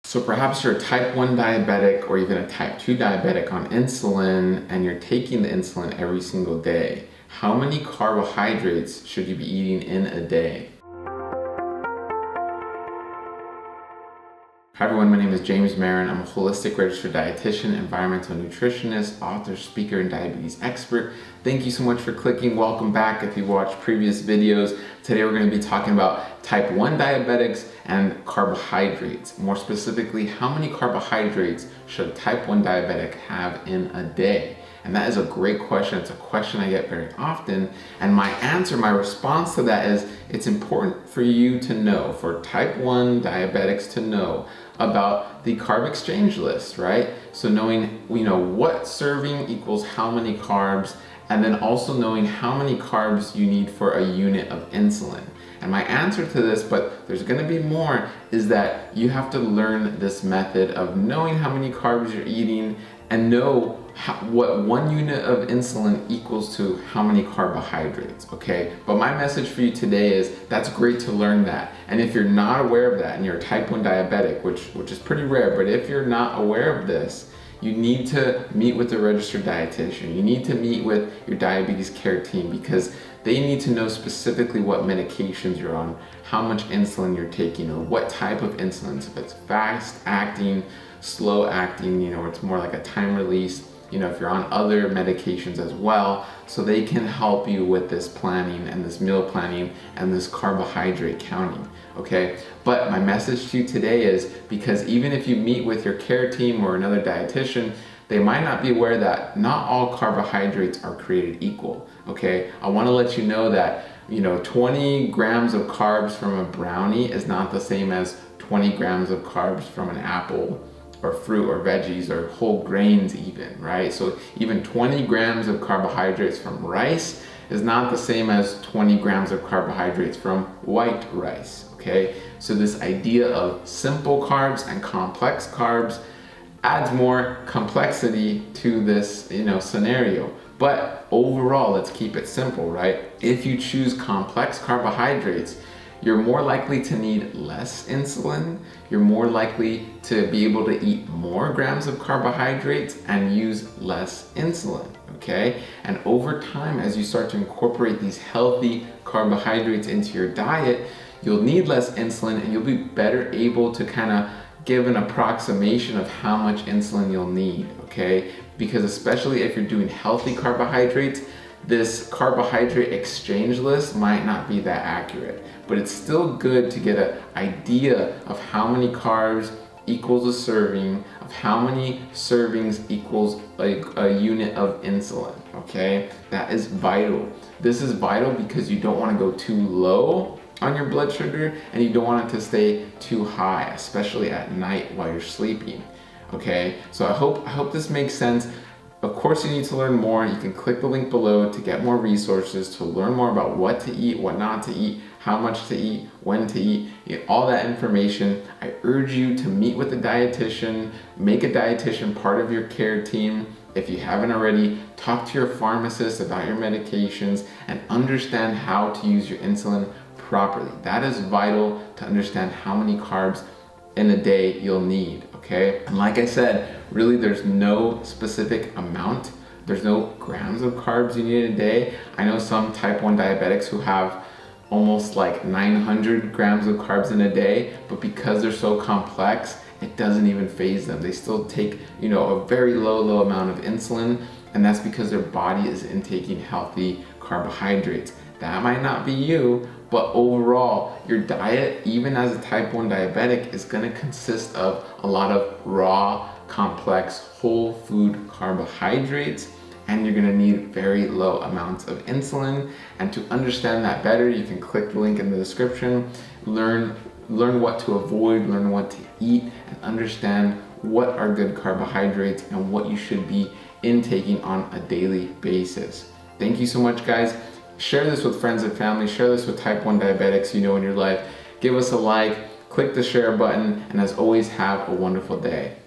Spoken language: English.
So perhaps you're a type 1 diabetic or even a type 2 diabetic on insulin and you're taking the insulin every single day. How many carbohydrates should you be eating in a day? Hi everyone, my name is James Marin. I'm a holistic registered dietitian, environmental nutritionist, author, speaker, and diabetes expert. Thank you so much for clicking. Welcome back if you watched previous videos. Today we're going to be talking about type 1 diabetics and carbohydrates. More specifically, how many carbohydrates should a type 1 diabetic have in a day? And that is a great question. It's a question I get very often. And my answer, my response to that is, it's important for you to know, for type 1 diabetics to know about the carb exchange list, right? So knowing, what serving equals how many carbs, and then also knowing how many carbs you need for a unit of insulin. And my answer to this, but there's gonna be more, is that you have to learn this method of knowing how many carbs you're eating and know what 1 unit of insulin equals to how many carbohydrates, okay? But my message for you today is that's great to learn that. And if you're not aware of that and you're a type 1 diabetic, which is pretty rare, but if you're not aware of this, you need to meet with a registered dietitian. You need to meet with your diabetes care team because they need to know specifically what medications you're on, how much insulin you're taking, or what type of insulin. So if it's fast acting, slow acting, or it's more like a time release, if you're on other medications as well, so they can help you with this planning and this meal planning and this carbohydrate counting, okay? But my message to you today is, because even if you meet with your care team or another dietitian, they might not be aware that not all carbohydrates are created equal, okay? I wanna let you know that 20 grams of carbs from a brownie is not the same as 20 grams of carbs from an apple or fruit or veggies or whole grains even, right? So even 20 grams of carbohydrates from rice is not the same as 20 grams of carbohydrates from white rice, okay? So this idea of simple carbs and complex carbs adds more complexity to this, scenario. But overall, let's keep it simple, right? If you choose complex carbohydrates, you're more likely to need less insulin, you're more likely to be able to eat more grams of carbohydrates and use less insulin, okay? And over time, as you start to incorporate these healthy carbohydrates into your diet, you'll need less insulin and you'll be better able to kind of give an approximation of how much insulin you'll need, okay? Because especially if you're doing healthy carbohydrates, this carbohydrate exchange list might not be that accurate, but it's still good to get an idea of how many carbs equals a serving, of how many servings equals a unit of insulin, okay? That is vital. This is vital because you don't want to go too low on your blood sugar and you don't want it to stay too high, especially at night while you're sleeping, okay? So I hope this makes sense. Of course, you need to learn more. You can click the link below to get more resources, to learn more about what to eat, what not to eat, how much to eat, when to eat, all that information. I urge you to meet with a dietitian, make a dietitian part of your care team. If you haven't already, talk to your pharmacist about your medications and understand how to use your insulin properly. That is vital to understand how many carbs in a day you'll need, okay? And like I said, really there's no specific amount. There's no grams of carbs you need a day. I know some type 1 diabetics who have almost like 900 grams of carbs in a day, but because they're so complex, it doesn't even faze them. They still take, a very low amount of insulin, and that's because their body is intaking healthy carbohydrates. That might not be you, but overall, your diet, even as a type 1 diabetic, is gonna consist of a lot of raw, complex, whole food carbohydrates, and you're gonna need very low amounts of insulin. And to understand that better, you can click the link in the description, learn what to avoid, learn what to eat, and understand what are good carbohydrates and what you should be intaking on a daily basis. Thank you so much, guys. Share this with friends and family, share this with type 1 diabetics in your life. Give us a like, click the share button, and as always, have a wonderful day.